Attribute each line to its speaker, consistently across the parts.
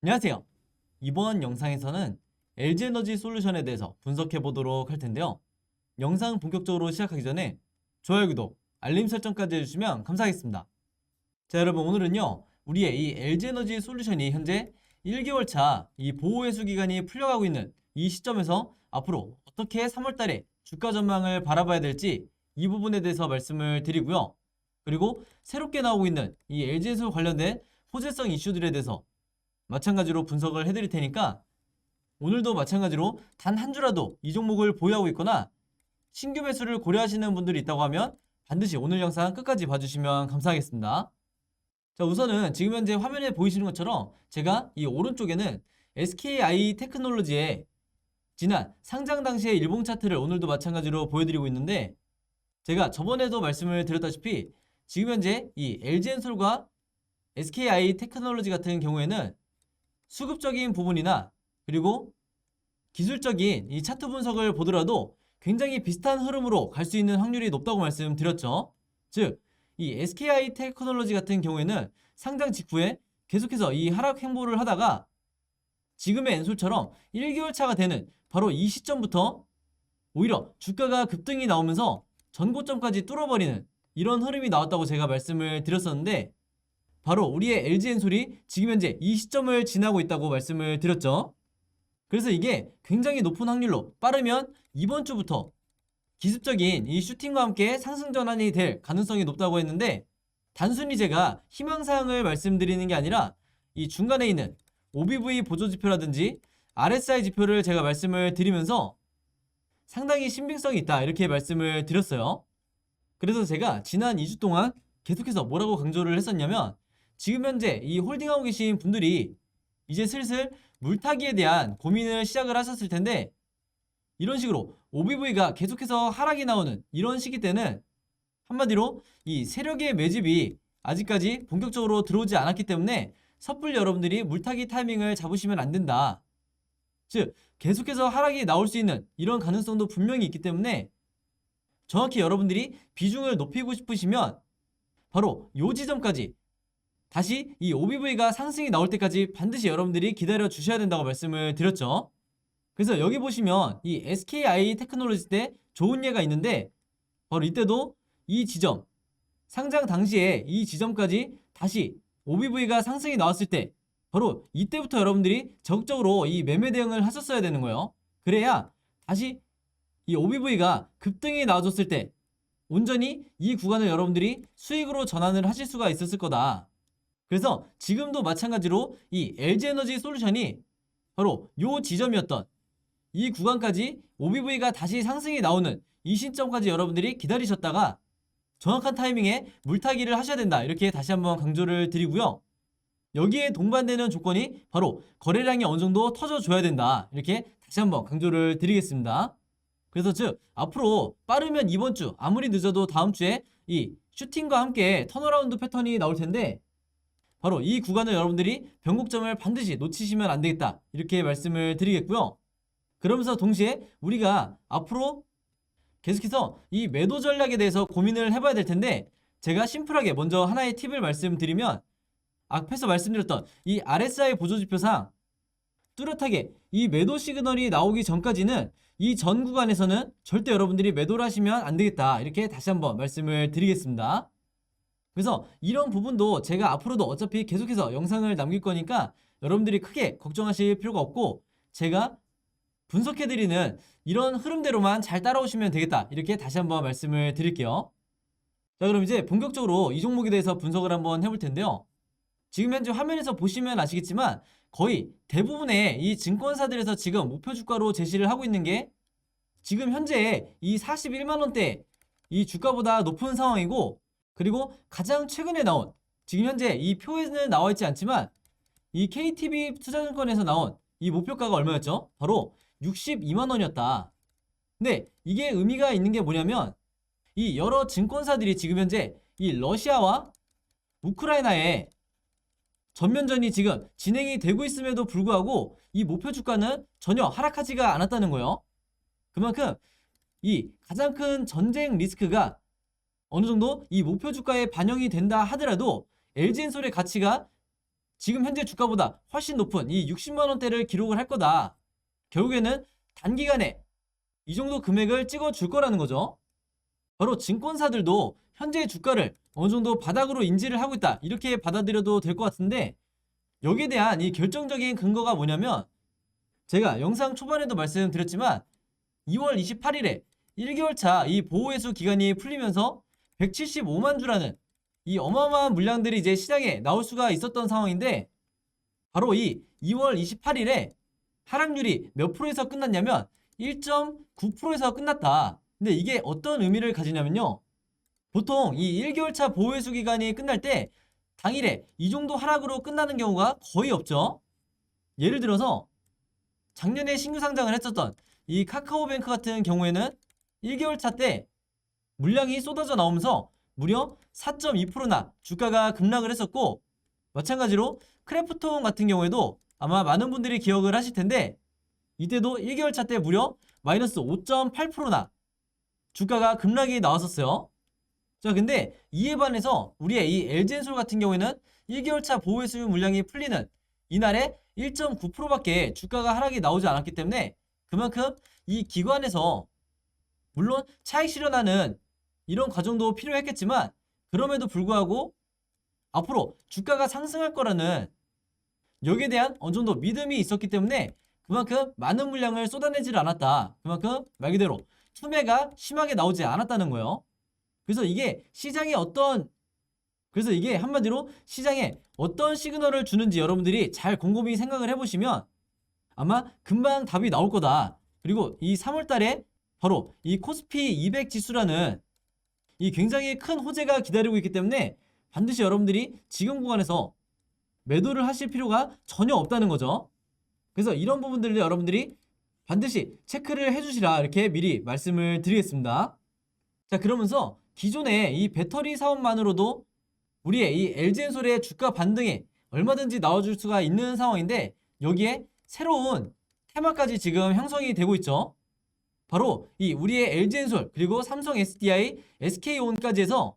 Speaker 1: 안녕하세요. 이번 영상에서는 LG에너지 솔루션에 대해서 분석해 보도록 할 텐데요. 영상 본격적으로 시작하기 전에 좋아요, 구독, 알림 설정까지 해주시면 감사하겠습니다. 자, 여러분, 오늘은요, 우리의 이 LG에너지 솔루션이 현재 1개월 차 이 보호회수 기간이 풀려가고 있는 이 시점에서 앞으로 어떻게 3월달에 주가 전망을 바라봐야 될지 이 부분에 대해서 말씀을 드리고요. 그리고 새롭게 나오고 있는 이 LG에너지 관련된 호재성 이슈들에 대해서 마찬가지로 분석을 해드릴 테니까 오늘도 마찬가지로 단 한 주라도 이 종목을 보유하고 있거나 신규 매수를 고려하시는 분들이 있다고 하면 반드시 오늘 영상 끝까지 봐주시면 감사하겠습니다. 자, 우선은 지금 현재 화면에 보이시는 것처럼 제가 이 오른쪽에는 SKI 테크놀로지의 지난 상장 당시의 일봉 차트를 오늘도 마찬가지로 보여드리고 있는데, 제가 저번에도 말씀을 드렸다시피 지금 현재 이 LG엔솔과 SKI 테크놀로지 같은 경우에는 수급적인 부분이나 그리고 기술적인 이 차트 분석을 보더라도 굉장히 비슷한 흐름으로 갈 수 있는 확률이 높다고 말씀드렸죠. 즉, 이 SKI 테크놀로지 같은 경우에는 상장 직후에 계속해서 이 하락 행보를 하다가 지금의 엔솔처럼 1개월 차가 되는 바로 이 시점부터 오히려 주가가 급등이 나오면서 전고점까지 뚫어버리는 이런 흐름이 나왔다고 제가 말씀을 드렸었는데, 바로 우리의 LG엔솔이 지금 현재 이 시점을 지나고 있다고 말씀을 드렸죠. 그래서 이게 굉장히 높은 확률로 빠르면 이번 주부터 기습적인 이 슈팅과 함께 상승 전환이 될 가능성이 높다고 했는데, 단순히 제가 희망사항을 말씀드리는 게 아니라 이 중간에 있는 OBV 보조지표라든지 RSI 지표를 제가 말씀을 드리면서 상당히 신빙성이 있다 이렇게 말씀을 드렸어요. 그래서 제가 지난 2주 동안 계속해서 뭐라고 강조를 했었냐면, 지금 현재 이 홀딩하고 계신 분들이 이제 슬슬 물타기에 대한 고민을 시작을 하셨을 텐데, 이런 식으로 OBV가 계속해서 하락이 나오는 이런 시기 때는 한마디로 이 세력의 매집이 아직까지 본격적으로 들어오지 않았기 때문에 섣불리 여러분들이 물타기 타이밍을 잡으시면 안 된다. 즉, 계속해서 하락이 나올 수 있는 이런 가능성도 분명히 있기 때문에 정확히 여러분들이 비중을 높이고 싶으시면 바로 이 지점까지 다시 이 OBV가 상승이 나올 때까지 반드시 여러분들이 기다려 주셔야 된다고 말씀을 드렸죠. 그래서 여기 보시면 이 SKI 테크놀로지 때 좋은 예가 있는데, 바로 이때도 이 지점, 상장 당시에 이 지점까지 다시 OBV가 상승이 나왔을 때 바로 이때부터 여러분들이 적극적으로 이 매매 대응을 하셨어야 되는 거예요. 그래야 다시 이 OBV가 급등이 나와줬을 때 온전히 이 구간을 여러분들이 수익으로 전환을 하실 수가 있었을 거다. 그래서 지금도 마찬가지로 이 LG에너지 솔루션이 바로 이 지점이었던 이 구간까지 OBV가 다시 상승이 나오는 이 시점까지 여러분들이 기다리셨다가 정확한 타이밍에 물타기를 하셔야 된다 이렇게 다시 한번 강조를 드리고요. 여기에 동반되는 조건이 바로 거래량이 어느 정도 터져줘야 된다 이렇게 다시 한번 강조를 드리겠습니다. 그래서 즉 앞으로 빠르면 이번 주, 아무리 늦어도 다음 주에 이 슈팅과 함께 턴어라운드 패턴이 나올 텐데, 바로 이 구간을 여러분들이 변곡점을 반드시 놓치시면 안 되겠다 이렇게 말씀을 드리겠고요. 그러면서 동시에 우리가 앞으로 계속해서 이 매도 전략에 대해서 고민을 해봐야 될 텐데, 제가 심플하게 먼저 하나의 팁을 말씀드리면, 앞에서 말씀드렸던 이 RSI 보조지표상 뚜렷하게 이 매도 시그널이 나오기 전까지는 이 전 구간에서는 절대 여러분들이 매도를 하시면 안 되겠다 이렇게 다시 한번 말씀을 드리겠습니다. 그래서 이런 부분도 제가 앞으로도 어차피 계속해서 영상을 남길 거니까 여러분들이 크게 걱정하실 필요가 없고, 제가 분석해드리는 이런 흐름대로만 잘 따라오시면 되겠다 이렇게 다시 한번 말씀을 드릴게요. 자, 그럼 이제 본격적으로 이 종목에 대해서 분석을 한번 해볼 텐데요. 지금 현재 화면에서 보시면 아시겠지만 거의 대부분의 이 증권사들에서 지금 목표 주가로 제시를 하고 있는 게 지금 현재 이 41만원대 이 주가보다 높은 상황이고, 그리고 가장 최근에 나온, 지금 현재 이 표에는 나와 있지 않지만 이 KTB 투자증권에서 나온 이 목표가가 얼마였죠? 바로 62만원이었다. 근데 이게 의미가 있는 게 뭐냐면, 이 여러 증권사들이 지금 현재 이 러시아와 우크라이나의 전면전이 지금 진행이 되고 있음에도 불구하고 이 목표 주가는 전혀 하락하지가 않았다는 거예요. 그만큼 이 가장 큰 전쟁 리스크가 어느 정도 이 목표 주가에 반영이 된다 하더라도 LG엔솔의 가치가 지금 현재 주가보다 훨씬 높은 이 60만 원대를 기록을 할 거다. 결국에는 단기간에 이 정도 금액을 찍어줄 거라는 거죠. 바로 증권사들도 현재 주가를 어느 정도 바닥으로 인지를 하고 있다, 이렇게 받아들여도 될 것 같은데, 여기에 대한 이 결정적인 근거가 뭐냐면, 제가 영상 초반에도 말씀드렸지만 2월 28일에 1개월 차 이 보호회수 기간이 풀리면서 175만 주라는 이 어마어마한 물량들이 이제 시장에 나올 수가 있었던 상황인데, 바로 이 2월 28일에 하락률이 몇 프로에서 끝났냐면 1.9%에서 끝났다. 근데 이게 어떤 의미를 가지냐면요, 보통 이 1개월 차 보호회수 기간이 끝날 때 당일에 이 정도 하락으로 끝나는 경우가 거의 없죠. 예를 들어서 작년에 신규 상장을 했었던 이 카카오뱅크 같은 경우에는 1개월 차 때 물량이 쏟아져 나오면서 무려 4.2%나 주가가 급락을 했었고, 마찬가지로 크래프톤 같은 경우에도 아마 많은 분들이 기억을 하실 텐데, 이때도 1개월 차 때 무려 마이너스 5.8%나 주가가 급락이 나왔었어요. 자, 근데 이에 반해서 우리의 이 LG엔솔 같은 경우에는 1개월 차 보호회수 물량이 풀리는 이날에 1.9%밖에 주가가 하락이 나오지 않았기 때문에, 그만큼 이 기관에서 물론 차익 실현하는 이런 과정도 필요했겠지만, 그럼에도 불구하고 앞으로 주가가 상승할 거라는 여기에 대한 어느 정도 믿음이 있었기 때문에 그만큼 많은 물량을 쏟아내질 않았다. 그만큼 말 그대로 투매가 심하게 나오지 않았다는 거예요. 그래서 이게 한마디로 시장에 어떤 시그널을 주는지 여러분들이 잘 곰곰이 생각을 해보시면 아마 금방 답이 나올 거다. 그리고 이 3월 달에 바로 이 코스피 200 지수라는 이 굉장히 큰 호재가 기다리고 있기 때문에 반드시 여러분들이 지금 구간에서 매도를 하실 필요가 전혀 없다는 거죠. 그래서 이런 부분들을 여러분들이 반드시 체크를 해주시라, 이렇게 미리 말씀을 드리겠습니다. 자, 그러면서 기존의 이 배터리 사업만으로도 우리의 이 LG엔솔의 주가 반등에 얼마든지 나와줄 수가 있는 상황인데, 여기에 새로운 테마까지 지금 형성이 되고 있죠. 바로 이 우리의 LG엔솔 그리고 삼성 SDI, SK온까지 해서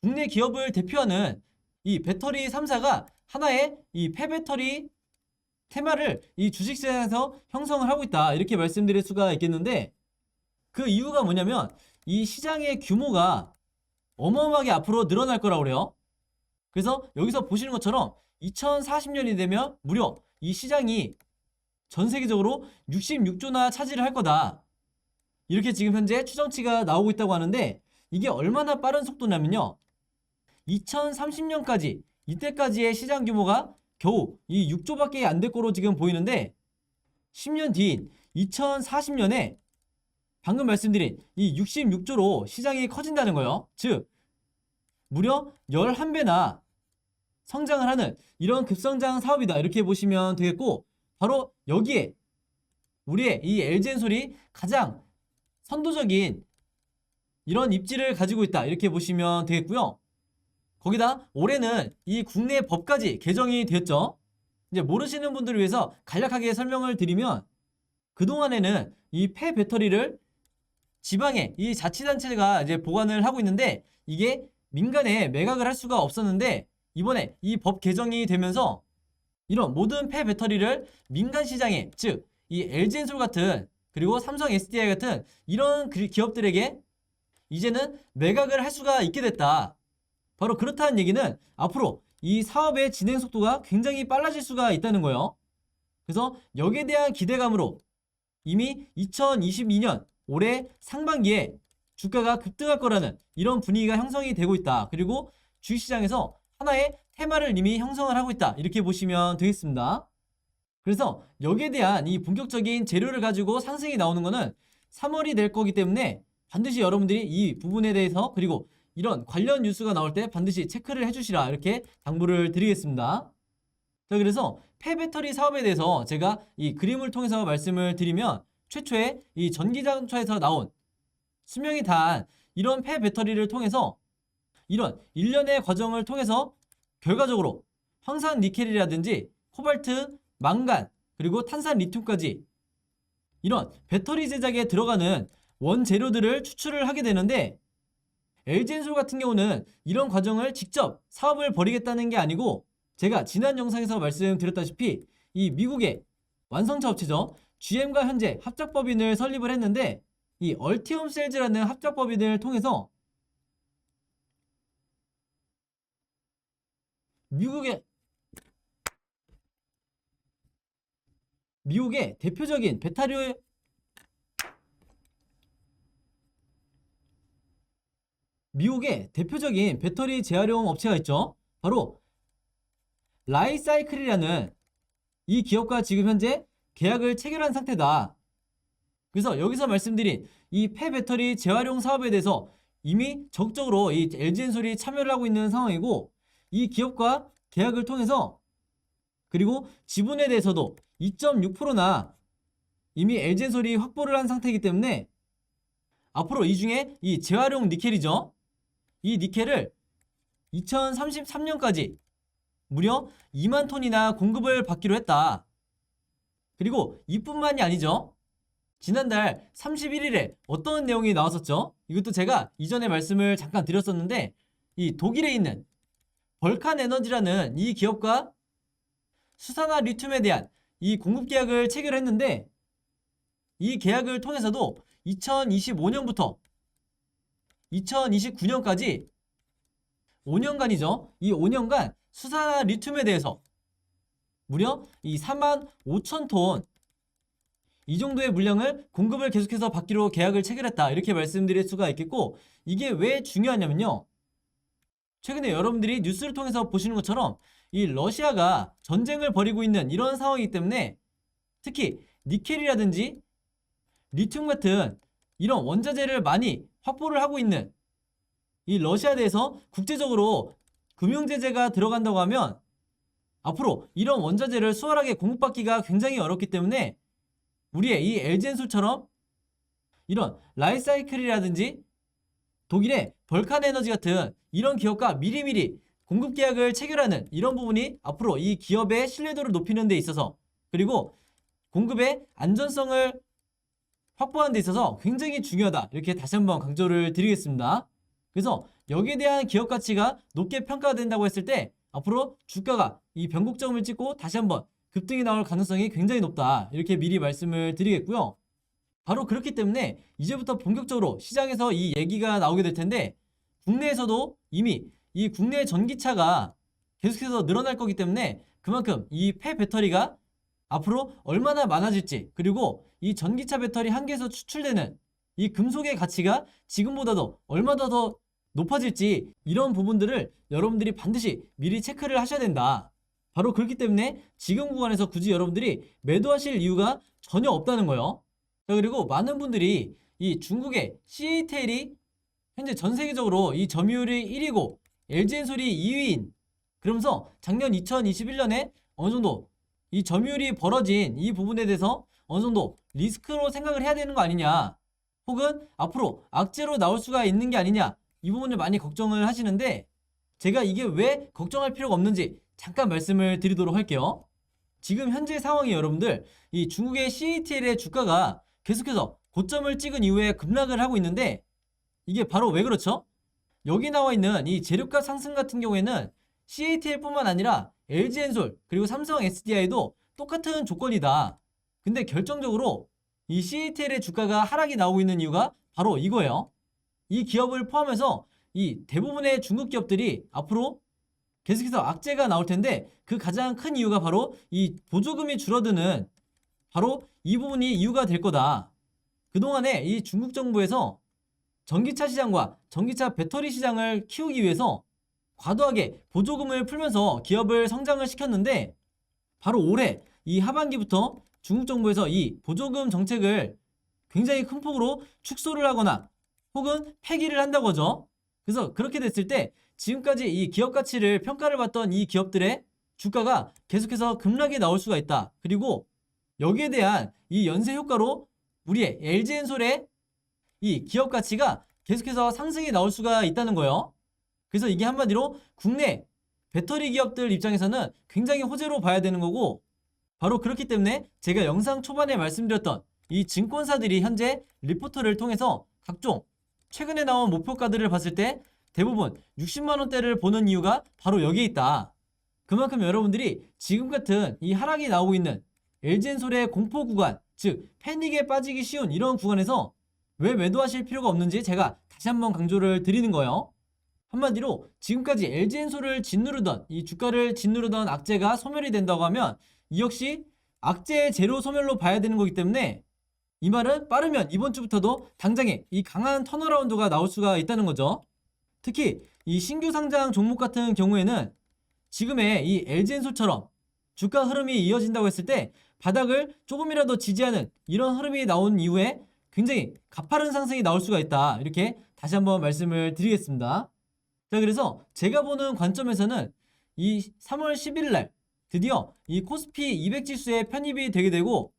Speaker 1: 국내 기업을 대표하는 이 배터리 3사가 하나의 이 폐배터리 테마를 이 주식시장에서 형성을 하고 있다, 이렇게 말씀드릴 수가 있겠는데, 그 이유가 뭐냐면 이 시장의 규모가 어마어마하게 앞으로 늘어날 거라고 그래요. 그래서 여기서 보시는 것처럼 2040년이 되면 무려 이 시장이 전 세계적으로 66조나 차지를 할 거다, 이렇게 지금 현재 추정치가 나오고 있다고 하는데, 이게 얼마나 빠른 속도냐면요, 2030년까지 이때까지의 시장 규모가 겨우 이 6조밖에 안 될 거로 지금 보이는데, 10년 뒤인 2040년에 방금 말씀드린 이 66조로 시장이 커진다는 거예요. 즉 무려 11배나 성장을 하는 이런 급성장 사업이다, 이렇게 보시면 되겠고, 바로 여기에 우리의 이 LG엔솔이 가장 선도적인 이런 입지를 가지고 있다, 이렇게 보시면 되겠고요. 거기다 올해는 이 국내 법까지 개정이 되었죠. 이제 모르시는 분들을 위해서 간략하게 설명을 드리면, 그동안에는 이 폐배터리를 지방의 이 자치단체가 이제 보관을 하고 있는데, 이게 민간에 매각을 할 수가 없었는데, 이번에 이 법 개정이 되면서 이런 모든 폐배터리를 민간 시장에, 즉 이 LG엔솔 같은 그리고 삼성 SDI 같은 이런 기업들에게 이제는 매각을 할 수가 있게 됐다. 바로 그렇다는 얘기는 앞으로 이 사업의 진행 속도가 굉장히 빨라질 수가 있다는 거예요. 그래서 여기에 대한 기대감으로 이미 2022년 올해 상반기에 주가가 급등할 거라는 이런 분위기가 형성이 되고 있다. 그리고 주식시장에서 하나의 테마를 이미 형성을 하고 있다, 이렇게 보시면 되겠습니다. 그래서 여기에 대한 이 본격적인 재료를 가지고 상승이 나오는 거는 3월이 될 거기 때문에 반드시 여러분들이 이 부분에 대해서, 그리고 이런 관련 뉴스가 나올 때 반드시 체크를 해주시라, 이렇게 당부를 드리겠습니다. 자, 그래서 폐배터리 사업에 대해서 제가 이 그림을 통해서 말씀을 드리면, 최초에 이 전기자동차에서 나온 수명이 다한 이런 폐배터리를 통해서 이런 일련의 과정을 통해서 결과적으로 황산 니켈이라든지 코발트, 망간, 그리고 탄산 리튬까지 이런 배터리 제작에 들어가는 원재료들을 추출을 하게 되는데, LG엔솔 같은 경우는 이런 과정을 직접 사업을 벌이겠다는 게 아니고 제가 지난 영상에서 말씀드렸다시피 이 미국의 완성차 업체죠. GM과 현재 합작법인을 설립을 했는데 이 얼티엄 셀즈라는 합작법인을 통해서 미국의 대표적인 배터리 재활용 업체가 있죠. 바로 라이사이클이라는 이 기업과 지금 현재 계약을 체결한 상태다. 그래서 여기서 말씀드린 이 폐배터리 재활용 사업에 대해서 이미 적극적으로 이 LG엔솔이 참여를 하고 있는 상황이고, 이 기업과 계약을 통해서 그리고 지분에 대해서도 2.6%나 이미 LG엔솔이 확보를 한 상태이기 때문에 앞으로 이 중에 이 재활용 니켈이죠. 이 니켈을 2033년까지 무려 2만 톤이나 공급을 받기로 했다. 그리고 이뿐만이 아니죠. 지난달 31일에 어떤 내용이 나왔었죠? 이것도 제가 이전에 말씀을 잠깐 드렸었는데, 이 독일에 있는 벌칸 에너지라는 이 기업과 수산화 리튬에 대한 이 공급 계약을 체결했는데, 이 계약을 통해서도 2025년부터 2029년까지 5년간이죠. 이 5년간 수산화 리튬에 대해서 무려 이 4만 5천 톤 이 정도의 물량을 공급을 계속해서 받기로 계약을 체결했다. 이렇게 말씀드릴 수가 있겠고, 이게 왜 중요하냐면요. 최근에 여러분들이 뉴스를 통해서 보시는 것처럼 이 러시아가 전쟁을 벌이고 있는 이런 상황이기 때문에 특히 니켈이라든지 리튬 같은 이런 원자재를 많이 확보를 하고 있는 이 러시아에 대해서 국제적으로 금융제재가 들어간다고 하면 앞으로 이런 원자재를 수월하게 공급받기가 굉장히 어렵기 때문에 우리의 이 LG엔솔처럼 이런 라이사이클이라든지 독일의 벌칸 에너지 같은 이런 기업과 미리미리 공급 계약을 체결하는 이런 부분이 앞으로 이 기업의 신뢰도를 높이는 데 있어서, 그리고 공급의 안전성을 확보하는 데 있어서 굉장히 중요하다. 이렇게 다시 한번 강조를 드리겠습니다. 그래서 여기에 대한 기업 가치가 높게 평가된다고 했을 때 앞으로 주가가 이 변곡점을 찍고 다시 한번 급등이 나올 가능성이 굉장히 높다. 이렇게 미리 말씀을 드리겠고요. 바로 그렇기 때문에 이제부터 본격적으로 시장에서 이 얘기가 나오게 될 텐데, 국내에서도 이미 이 국내 전기차가 계속해서 늘어날 거기 때문에 그만큼 이 폐배터리가 앞으로 얼마나 많아질지, 그리고 이 전기차 배터리 한 개에서 추출되는 이 금속의 가치가 지금보다도 얼마나 더 높아질지, 이런 부분들을 여러분들이 반드시 미리 체크를 하셔야 된다. 바로 그렇기 때문에 지금 구간에서 굳이 여러분들이 매도하실 이유가 전혀 없다는 거예요. 자, 그리고 많은 분들이 이 중국의 CATL이 현재 전 세계적으로 이 점유율이 1위고 LG엔솔이 2위인, 그러면서 작년 2021년에 어느 정도 이 점유율이 벌어진 이 부분에 대해서 어느 정도 리스크로 생각을 해야 되는 거 아니냐, 혹은 앞으로 악재로 나올 수가 있는 게 아니냐, 이 부분을 많이 걱정을 하시는데, 제가 이게 왜 걱정할 필요가 없는지 잠깐 말씀을 드리도록 할게요. 지금 현재 상황이 여러분들 이 중국의 CATL의 주가가 계속해서 고점을 찍은 이후에 급락을 하고 있는데, 이게 바로 왜 그렇죠? 여기 나와 있는 이 재료값 상승 같은 경우에는 CATL뿐만 아니라 LG엔솔 그리고 삼성 SDI도 똑같은 조건이다. 근데 결정적으로 이 CATL의 주가가 하락이 나오고 있는 이유가 바로 이거예요. 이 기업을 포함해서 이 대부분의 중국 기업들이 앞으로 계속해서 악재가 나올 텐데, 그 가장 큰 이유가 바로 이 보조금이 줄어드는 바로 이 부분이 이유가 될 거다. 그동안에 이 중국 정부에서 전기차 시장과 전기차 배터리 시장을 키우기 위해서 과도하게 보조금을 풀면서 기업을 성장을 시켰는데, 바로 올해 이 하반기부터 중국 정부에서 이 보조금 정책을 굉장히 큰 폭으로 축소를 하거나 혹은 폐기를 한다고 하죠. 그래서 그렇게 됐을 때 지금까지 이 기업 가치를 평가를 받던 이 기업들의 주가가 계속해서 급락이 나올 수가 있다. 그리고 여기에 대한 이 연쇄 효과로 우리의 LG엔솔의 이 기업 가치가 계속해서 상승이 나올 수가 있다는 거예요. 그래서 이게 한마디로 국내 배터리 기업들 입장에서는 굉장히 호재로 봐야 되는 거고, 바로 그렇기 때문에 제가 영상 초반에 말씀드렸던 이 증권사들이 현재 리포터를 통해서 각종 최근에 나온 목표가들을 봤을 때 대부분 60만원대를 보는 이유가 바로 여기에 있다. 그만큼 여러분들이 지금 같은 이 하락이 나오고 있는 LG엔솔의 공포 구간, 즉 패닉에 빠지기 쉬운 이런 구간에서 왜 매도하실 필요가 없는지 제가 다시 한번 강조를 드리는 거예요. 한마디로 지금까지 LG엔솔을 짓누르던, 이 주가를 짓누르던 악재가 소멸이 된다고 하면 이 역시 악재의 재료 소멸로 봐야 되는 거기 때문에 이 말은 빠르면 이번 주부터도 당장에 이 강한 턴어라운드가 나올 수가 있다는 거죠. 특히 이 신규 상장 종목 같은 경우에는 지금의 이 LG엔솔처럼 주가 흐름이 이어진다고 했을 때 바닥을 조금이라도 지지하는 이런 흐름이 나온 이후에 굉장히 가파른 상승이 나올 수가 있다. 이렇게 다시 한번 말씀을 드리겠습니다. 자, 그래서 제가 보는 관점에서는 이 3월 11일 날 드디어 이 코스피 200 지수에 편입이 되게 되고,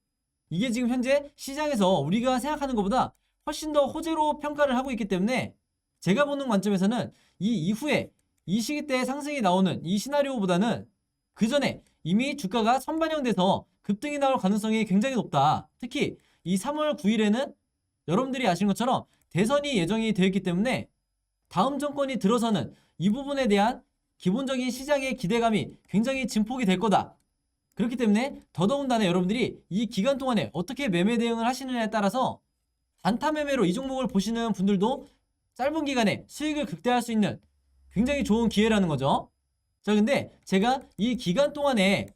Speaker 1: 이게 지금 현재 시장에서 우리가 생각하는 것보다 훨씬 더 호재로 평가를 하고 있기 때문에 제가 보는 관점에서는 이 이후에 이 시기 때 상승이 나오는 이 시나리오보다는 그 전에 이미 주가가 선반영돼서 급등이 나올 가능성이 굉장히 높다. 특히 이 3월 9일에는 여러분들이 아시는 것처럼 대선이 예정이 되어 있기 때문에 다음 정권이 들어서는 이 부분에 대한 기본적인 시장의 기대감이 굉장히 증폭이 될 거다. 그렇기 때문에 더더군다나 여러분들이 이 기간 동안에 어떻게 매매 대응을 하시느냐에 따라서 단타 매매로 이 종목을 보시는 분들도 짧은 기간에 수익을 극대화할 수 있는 굉장히 좋은 기회라는 거죠. 자, 근데 제가 이 기간 동안에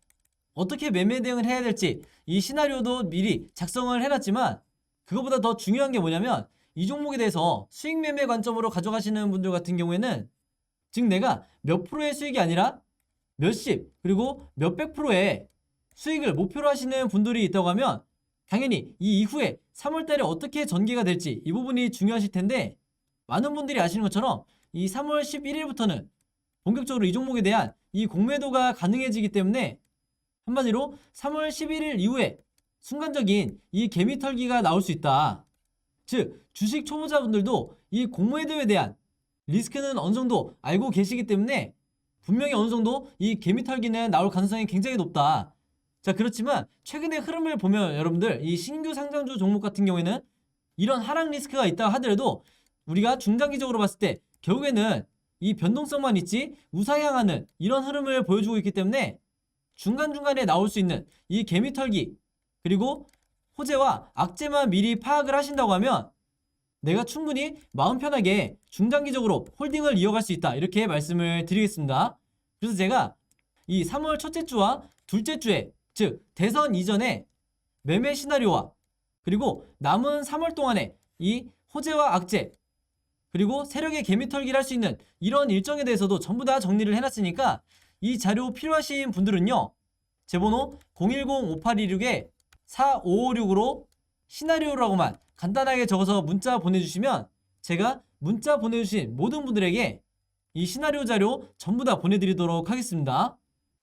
Speaker 1: 어떻게 매매 대응을 해야 될지 이 시나리오도 미리 작성을 해놨지만, 그거보다 더 중요한 게 뭐냐면 이 종목에 대해서 수익 매매 관점으로 가져가시는 분들 같은 경우에는, 즉 내가 몇 프로의 수익이 아니라 몇십 그리고 몇백 프로의 수익을 목표로 하시는 분들이 있다고 하면 당연히 이 이후에 3월달에 어떻게 전개가 될지 이 부분이 중요하실 텐데, 많은 분들이 아시는 것처럼 이 3월 11일부터는 본격적으로 이 종목에 대한 이 공매도가 가능해지기 때문에 한마디로 3월 11일 이후에 순간적인 이 개미털기가 나올 수 있다. 즉 주식 초보자분들도 이 공매도에 대한 리스크는 어느 정도 알고 계시기 때문에 분명히 어느 정도 이 개미털기는 나올 가능성이 굉장히 높다. 자, 그렇지만 최근의 흐름을 보면 여러분들 이 신규 상장주 종목 같은 경우에는 이런 하락 리스크가 있다 하더라도 우리가 중장기적으로 봤을 때 결국에는 이 변동성만 있지 우상향하는 이런 흐름을 보여주고 있기 때문에 중간중간에 나올 수 있는 이 개미털기 그리고 호재와 악재만 미리 파악을 하신다고 하면 내가 충분히 마음 편하게 중장기적으로 홀딩을 이어갈 수 있다. 이렇게 말씀을 드리겠습니다. 그래서 제가 이 3월 첫째 주와 둘째 주에, 즉 대선 이전에 매매 시나리오와 그리고 남은 3월 동안에 이 호재와 악재 그리고 세력의 개미털기를 할 수 있는 이런 일정에 대해서도 전부 다 정리를 해놨으니까 이 자료 필요하신 분들은요, 제 번호 010-5826-4556으로 시나리오라고만 간단하게 적어서 문자 보내주시면 제가 문자 보내주신 모든 분들에게 이 시나리오 자료 전부 다 보내드리도록 하겠습니다.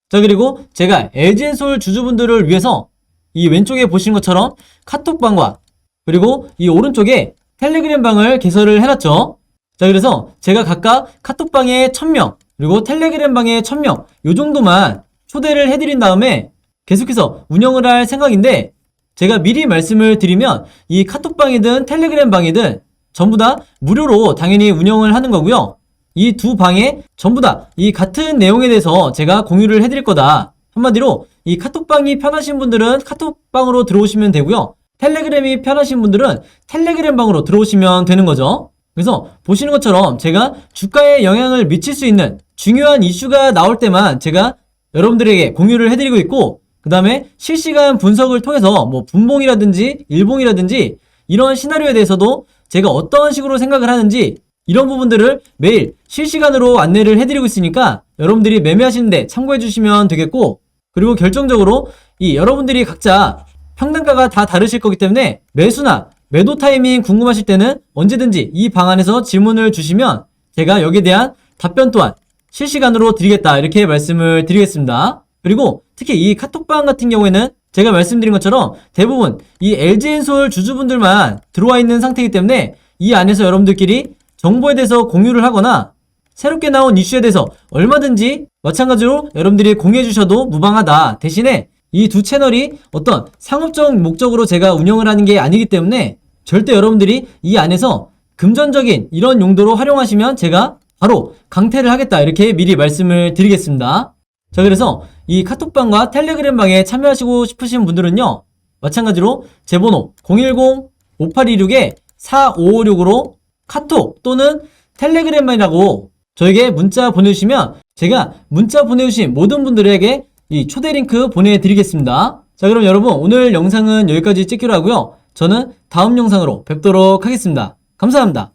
Speaker 1: 자, 그리고 제가 LG엔솔 주주분들을 위해서 이 왼쪽에 보시는 것처럼 카톡방과 그리고 이 오른쪽에 텔레그램 방을 개설을 해놨죠. 자, 그래서 제가 각각 카톡방에 1000명 그리고 텔레그램 방에 1000명 요 정도만 초대를 해드린 다음에 계속해서 운영을 할 생각인데, 제가 미리 말씀을 드리면 이 카톡방이든 텔레그램 방이든 전부 다 무료로 당연히 운영을 하는 거고요. 이 두 방에 전부 다 이 같은 내용에 대해서 제가 공유를 해드릴 거다. 한마디로 이 카톡방이 편하신 분들은 카톡방으로 들어오시면 되고요. 텔레그램이 편하신 분들은 텔레그램 방으로 들어오시면 되는 거죠. 그래서 보시는 것처럼 제가 주가에 영향을 미칠 수 있는 중요한 이슈가 나올 때만 제가 여러분들에게 공유를 해드리고 있고, 그 다음에 실시간 분석을 통해서 뭐 분봉이라든지 일봉이라든지 이런 시나리오에 대해서도 제가 어떤 식으로 생각을 하는지 이런 부분들을 매일 실시간으로 안내를 해드리고 있으니까 여러분들이 매매하시는데 참고해 주시면 되겠고, 그리고 결정적으로 이 여러분들이 각자 평단가가 다 다르실 거기 때문에 매수나 매도 타이밍 궁금하실 때는 언제든지 이 방 안에서 질문을 주시면 제가 여기에 대한 답변 또한 실시간으로 드리겠다. 이렇게 말씀을 드리겠습니다. 그리고 특히 이 카톡방 같은 경우에는 제가 말씀드린 것처럼 대부분 이 LG엔솔 주주분들만 들어와 있는 상태이기 때문에 이 안에서 여러분들끼리 정보에 대해서 공유를 하거나 새롭게 나온 이슈에 대해서 얼마든지 마찬가지로 여러분들이 공유해 주셔도 무방하다. 대신에 이 두 채널이 어떤 상업적 목적으로 제가 운영을 하는 게 아니기 때문에 절대 여러분들이 이 안에서 금전적인 이런 용도로 활용하시면 제가 바로 강퇴를 하겠다. 이렇게 미리 말씀을 드리겠습니다. 자, 그래서 이 카톡방과 텔레그램방에 참여하시고 싶으신 분들은요, 마찬가지로 제 번호 010-5826-4556으로 카톡 또는 텔레그램이라고 저에게 문자 보내주시면 제가 문자 보내주신 모든 분들에게 이 초대 링크 보내드리겠습니다. 자, 그럼 여러분 오늘 영상은 여기까지 찍기로 하고요. 저는 다음 영상으로 뵙도록 하겠습니다. 감사합니다.